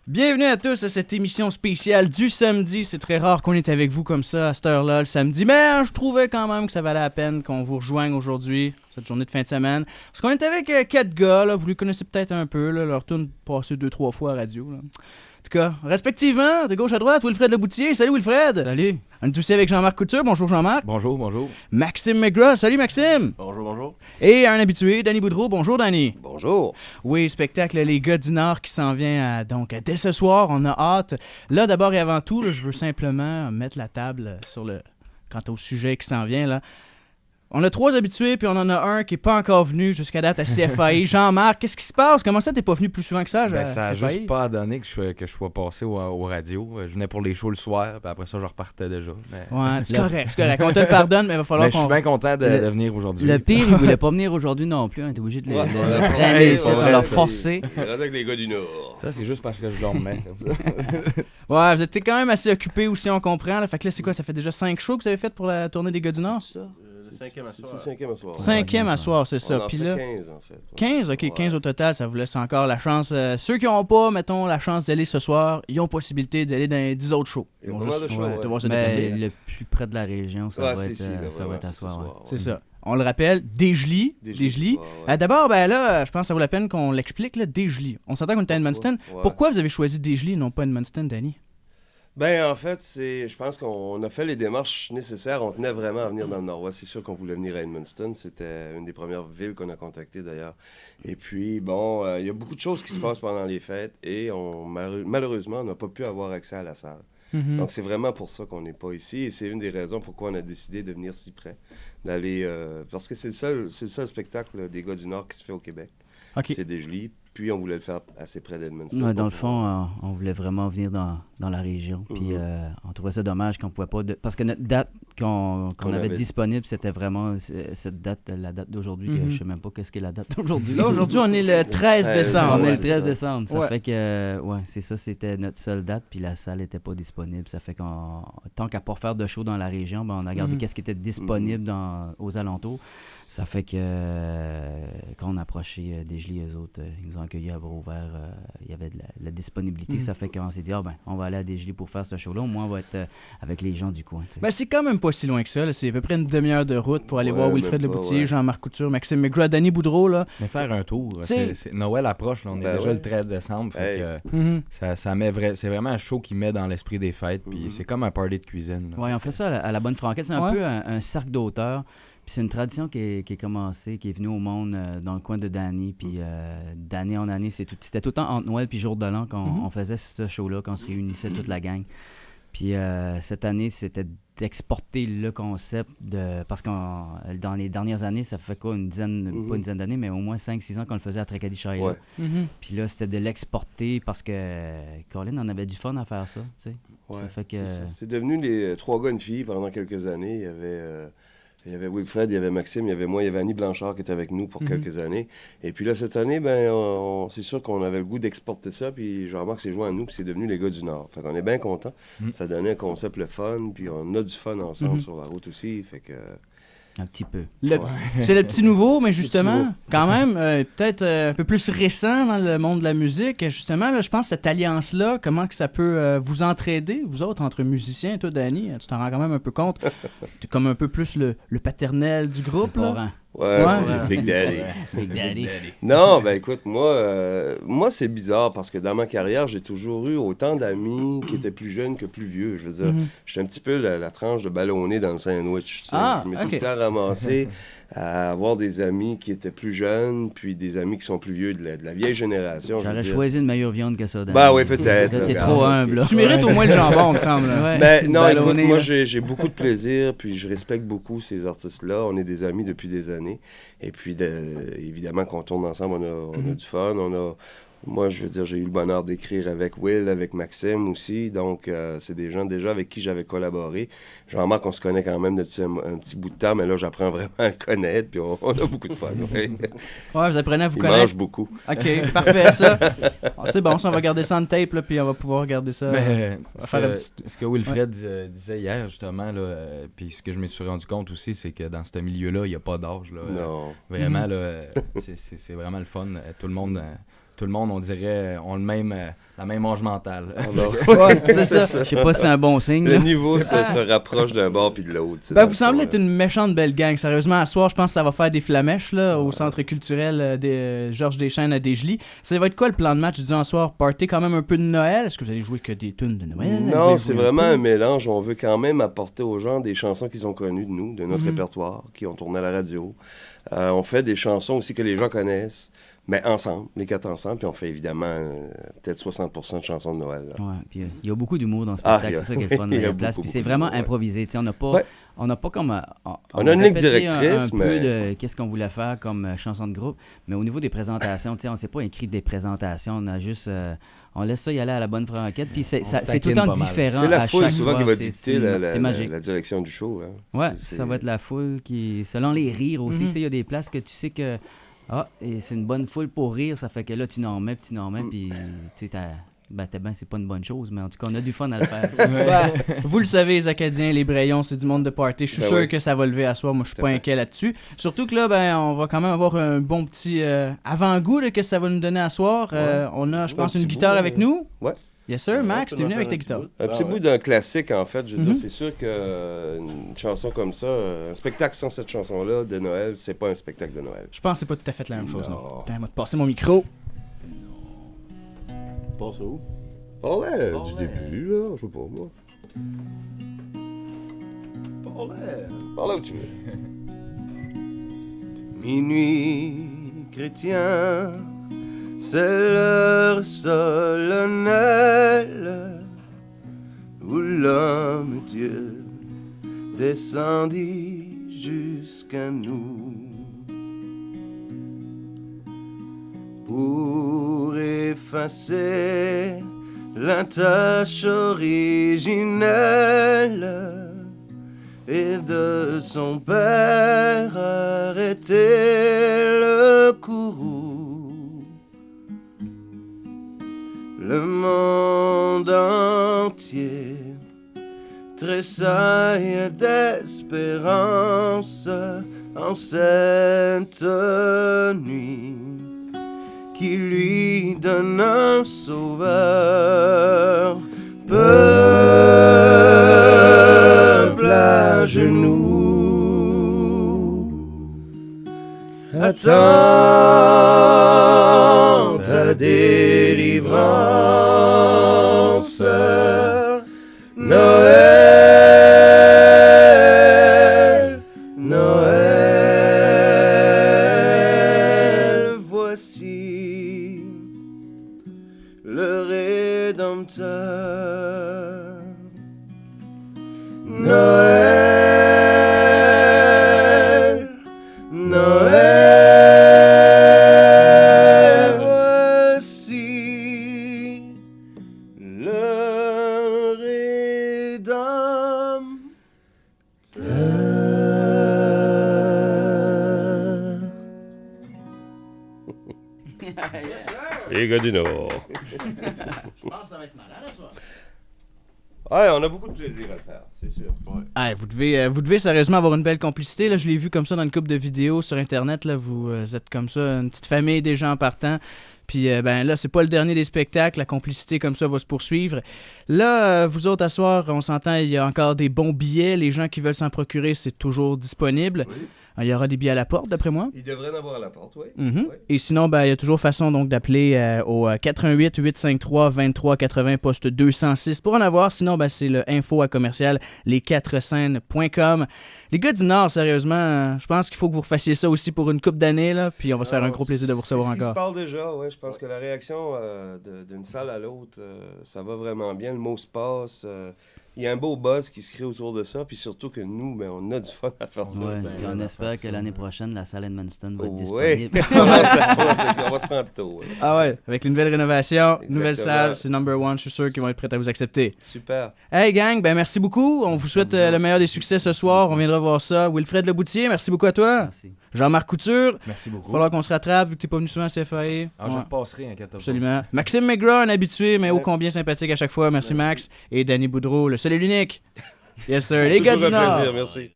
Bienvenue à tous à cette émission spéciale du samedi. C'est très rare qu'on est avec vous comme ça à cette heure-là le samedi, mais je trouvais quand même que ça valait la peine qu'on vous rejoigne aujourd'hui, cette journée de fin de semaine. Parce qu'on est avec 4 gars, là, vous les connaissez peut-être un peu, là, leur tourne passé 2-3 fois à radio. Là. En tout cas, respectivement, de gauche à droite, Wilfred Leboutier. Salut Wilfred! Salut! On est aussi avec Jean-Marc Couture. Bonjour Jean-Marc. Bonjour, bonjour. Maxime McGrath. Salut Maxime! Bonjour, bonjour. Et un habitué, Danny Boudreau. Bonjour Danny. Bonjour. Oui, spectacle Les Gars du Nord qui s'en vient donc dès ce soir. On a hâte. Là, d'abord et avant tout, là, je veux simplement mettre la table quant au sujet qui s'en vient. Là. On a 3 habitués, puis on en a un qui n'est pas encore venu jusqu'à date à CFAI. Jean-Marc, qu'est-ce qui se passe? Comment ça, t'es pas venu plus souvent que ça? Ça n'a CFAI? juste pas donné que je sois passé aux radios. Je venais pour les shows le soir, puis après ça, je repartais déjà. Mais... Ouais, c'est correct. On te le pardonne, mais il va falloir je suis bien content de venir aujourd'hui. Le pire, il voulait pas venir aujourd'hui non plus. On était obligé de le traîner ici, on l'a forcé. Il est avec les gars du Nord. Ça, c'est juste parce que je dormais. Ouais, vous êtes quand même assez occupés aussi, on comprend. Là. Fait que là, c'est quoi? Ça fait déjà 5 shows que vous avez fait pour la tournée des Gars du Nord? C'est ça. C'est le cinquième à soir. 5e à soir, c'est ça. On en Puis fait là, 15 en fait. 15, ok, Ouais. 15 au total, ça vous laisse encore la chance. Ceux qui n'ont pas, mettons, la chance d'aller ce soir, ils ont possibilité d'aller dans les 10 autres shows. Il y a Ils pas vont mal juste de shows, ouais. devoir se Mais déplacer. le plus près de la région, ça Ouais, va c'est être, ici, là, ça va vraiment, être à c'est ce soir. soir, C'est ouais. ça. On le rappelle, Desjely. Desjely. Ouais. D'abord, ben là, je pense que ça vaut la peine qu'on l'explique, là, Desjely. On s'entend qu'on était à Edmundston. Ouais. Pourquoi vous avez choisi Desjely et non pas Edmundston, Danny? Ben, en fait, je pense qu'on a fait les démarches nécessaires. On tenait vraiment à venir dans le Nord-Ouest. C'est sûr qu'on voulait venir à Edmundston. C'était une des premières villes qu'on a contactées, d'ailleurs. Et puis, bon, il y a beaucoup de choses qui se passent pendant les fêtes et malheureusement, on n'a pas pu avoir accès à la salle. Donc, c'est vraiment pour ça qu'on n'est pas ici. Et c'est une des raisons pourquoi on a décidé de venir si près. D'aller... parce que c'est le seul spectacle des Gars du Nord qui se fait au Québec. OK. C'est Desjely. Puis, on voulait le faire assez près d'Edmundston. Ouais, dans le fond, on voulait vraiment venir dans la région. Puis on trouvait ça dommage qu'on pouvait pas... Parce que notre date qu'on avait disponible, c'était vraiment cette date, la date d'aujourd'hui. Que je sais même pas qu'est-ce qu'est la date d'aujourd'hui. Là, aujourd'hui, on est le 13 décembre. On est le c'est 13 ça. décembre. Ça Ouais. fait que, c'est ça, c'était notre seule date, puis la salle n'était pas disponible. Ça fait tant qu'à pas faire de show dans la région, ben, on a regardé qu'est-ce qui était disponible aux alentours. Ça fait que quand on a approché Desjely, eux autres, ils nous ont accueillis à bras ouverts. Il y avait de la disponibilité. Ça fait qu'on s'est dit, on va aller à Desjely pour faire ce show-là. Au moins, on va être avec les gens du coin. T'sais. Ben, c'est quand même pas si loin que ça. Là. C'est à peu près une demi-heure de route pour aller Ouais, voir Wilfred même pas, Leboutier, ouais. Jean-Marc Couture, Maxime McGrath, Danny Boudreau. Là. Mais faire un tour. T'sais- Noël approche, là, on est Ben déjà ouais. le 13 décembre. Fait Hey. que, ça met c'est vraiment un show qui met dans l'esprit des fêtes. Puis c'est comme un party de cuisine. Là. Oui, on fait ça à la bonne franquette. C'est un peu un cercle d'auteurs. Puis c'est une tradition qui est commencée, qui est venue au monde dans le coin de Danny. Puis d'année en année, c'était tout le temps entre Noël puis Jour de l'An qu'on faisait ce show-là, qu'on se réunissait toute la gang. Puis cette année, c'était d'exporter le concept parce que dans les dernières années, ça fait quoi, pas une dizaine d'années, mais au moins 5-6 ans qu'on le faisait à Tracadie-Shire. Ouais. Puis là, c'était de l'exporter parce que Colin en avait du fun à faire ça, tu sais. Ouais, Ça fait que... c'est ça. C'est devenu les 3 gars et une fille pendant quelques années. Il y avait Wilfred, il y avait Maxime, il y avait moi, il y avait Annie Blanchard qui était avec nous pour quelques années. Et puis là, cette année, c'est sûr qu'on avait le goût d'exporter ça. Puis Jean-Marc s'est joint à nous, puis c'est devenu les Gars du Nord. Fait qu'on est bien contents. Ça donnait un concept le fun, puis on a du fun ensemble sur la route aussi. Fait que... Un petit peu. C'est le petit nouveau, mais justement, nouveau. quand même, peut-être un peu plus récent dans le monde de la musique. Justement, là, je pense que cette alliance-là, comment que ça peut vous entraider, vous autres, entre musiciens, toi, Danny, tu t'en rends quand même un peu compte. Tu es comme un peu plus le paternel du groupe, là. Parent. Ouais, Ouais. c'est Big Daddy. Big Daddy. Non, ben écoute, moi c'est bizarre parce que dans ma carrière, j'ai toujours eu autant d'amis qui étaient plus jeunes que plus vieux. Je veux dire, j'étais un petit peu la tranche de ballonné dans le sandwich. Tu sais. Ah, je m'ai ok. tout le temps ramassé à avoir des amis qui étaient plus jeunes, puis des amis qui sont plus vieux de la vieille génération. je veux J'aurais dire. choisi une meilleure viande que ça. Danny. Ben oui, peut-être. T'es Regarde, trop ok. humble, là. Tu mérites au moins le jambon, me semble. là. Ouais. Ben, non, Ballonné, écoute, moi, là. j'ai beaucoup de plaisir, puis je respecte beaucoup ces artistes-là. On est des amis depuis des années. Et puis, évidemment, quand on tourne ensemble, on a du fun. Moi, je veux dire, j'ai eu le bonheur d'écrire avec Will, avec Maxime aussi. Donc, c'est des gens déjà avec qui j'avais collaboré. Jean-Marc, on se connaît quand même depuis un petit bout de temps, mais là, j'apprends vraiment à le connaître, puis on a beaucoup de fun. Ouais. Ouais, vous apprenez à vous Il connaître. mange beaucoup. OK, parfait, ça. C'est bon, ça, on va garder ça en tape, là, puis on va pouvoir regarder ça. Mais on va faire un petit... ce que Wilfred disait hier, justement, là, puis ce que je me suis rendu compte aussi, c'est que dans ce milieu-là, il n'y a pas d'âge. Là, Non. Vraiment, là, c'est vraiment le fun. Tout le monde tout le monde, on dirait, ont la même âge mentale. Ouais, c'est ça. Je sais pas si c'est un bon signe. Le là. niveau se rapproche d'un bord puis de l'autre. Ben, vous semblez être une méchante belle gang. Sérieusement, à soir, je pense que ça va faire des flamèches là, au centre culturel des Georges Deschênes à Desjely. Ça va être quoi le plan de match? Disons, à soir, party quand même un peu de Noël. Est-ce que vous allez jouer que des tunes de Noël? Non, c'est vraiment un mélange. On veut quand même apporter aux gens des chansons qu'ils ont connues de nous, de notre répertoire, qui ont tourné à la radio. On fait des chansons aussi que les gens connaissent. Mais ensemble, les 4 ensemble, puis on fait évidemment peut-être 60% de chansons de Noël. Là. Ouais, puis il y a beaucoup d'humour dans le spectacle, c'est ça qui est le fun. Il y a la place. beaucoup, Puis c'est beaucoup vraiment d'humour, improvisé. On n'a pas, comme. On a une ligne répété directrice, un mais. peu de qu'est-ce qu'on voulait faire comme chanson de groupe. Mais au niveau des présentations, on ne s'est pas écrit des présentations. On a juste. On laisse ça y aller à la bonne franquette. Puis c'est tout le temps différent. C'est la à foule chaque souvent soir. qui va dicter C'est magique. la direction du show. Hein. Ouais, ça va être la foule qui. Selon les rires aussi. Il y a des places que tu sais que. Ah, et c'est une bonne foule pour rire, ça fait que là, tu n'en mets, puis tu sais, c'est pas une bonne chose, mais en tout cas, on a du fun à le faire. Ouais. Vous le savez, les Acadiens, les Brayons, c'est du monde de party. Je suis sûr que ça va lever à soir. Moi, je suis pas inquiet là-dessus. Surtout que là, on va quand même avoir un bon petit avant-goût que ça va nous donner à soir. On a, je pense, une guitare avec nous. Ouais. Yes, sir. Max, t'es venu avec ta guitare. Un petit bout d'un classique, en fait. Je veux dire, c'est sûr qu'une chanson comme ça, un spectacle sans cette chanson-là de Noël, c'est pas un spectacle de Noël. Je pense que c'est pas tout à fait la même chose, non. Attends, moi, te passer mon micro. Passe où? Parlais du début, là. Je sais pas, moi. Parlais où tu veux. Minuit chrétien, c'est l'heure solennelle où l'homme-dieu descendit jusqu'à nous pour effacer la tâche originelle et de son père arrêter le courroux. Le monde entier tressaille d'espérance en cette nuit qui lui donne un sauveur. Peuple à genoux, attends ta délivrance. Noël, Noël, voici le Rédempteur. Noël, Noël, voici le Rédempteur. Les gars du Nord. Je pense que ça va être malade à soir. Ouais, on a beaucoup de plaisir à le faire, c'est sûr. Ah, vous devez sérieusement avoir une belle complicité. Là, je l'ai vu comme ça dans une couple de vidéos sur Internet. Là, vous êtes comme ça, une petite famille des gens partant. Puis là, c'est pas le dernier des spectacles. La complicité comme ça va se poursuivre. Là, vous autres, à soir, on s'entend, il y a encore des bons billets. Les gens qui veulent s'en procurer, c'est toujours disponible. Oui. Il y aura des billets à la porte, d'après moi. Il devrait en avoir à la porte, oui. Mhm. Oui. Et sinon, il y a toujours façon donc d'appeler au 88 853 23 80 poste 206 pour en avoir. Sinon, c'est le info@commercial les4scènes.com. Les gars du Nord, sérieusement, je pense qu'il faut que vous refassiez ça aussi pour une couple d'années, là, puis on va se faire un gros plaisir de vous recevoir C'est ce qui encore. se parle déjà, ouais. Je pense que la réaction d'une salle à l'autre, ça va vraiment bien. Le mot se passe. Il y a un beau buzz qui se crée autour de ça, puis surtout que nous, on a du fun à faire ça. Ouais, puis on espère que l'année prochaine, la salle Edmundston va être Oui, disponible. on va se prendre tôt. Ouais. Ah ouais, avec une nouvelle rénovation, nouvelle Exactement. salle, c'est number one, je suis sûr qu'ils vont être prêts à vous accepter. Super. Hey gang, merci beaucoup, on vous souhaite le meilleur des succès ce soir, on viendra voir ça. Wilfred Leboutier, merci beaucoup à toi. Merci. Jean-Marc Couture, Merci il va beaucoup. falloir qu'on se rattrape vu que t'es pas venu souvent à CFAE. Ah, je Ouais. repasserai, inquiète pas. Absolument. Maxime McGraw, un habitué, mais ô combien sympathique à chaque fois. Merci Max. Et Danny Boudreau, le seul et l'unique. Yes sir. Les gars Toujours du un Nord. plaisir, merci.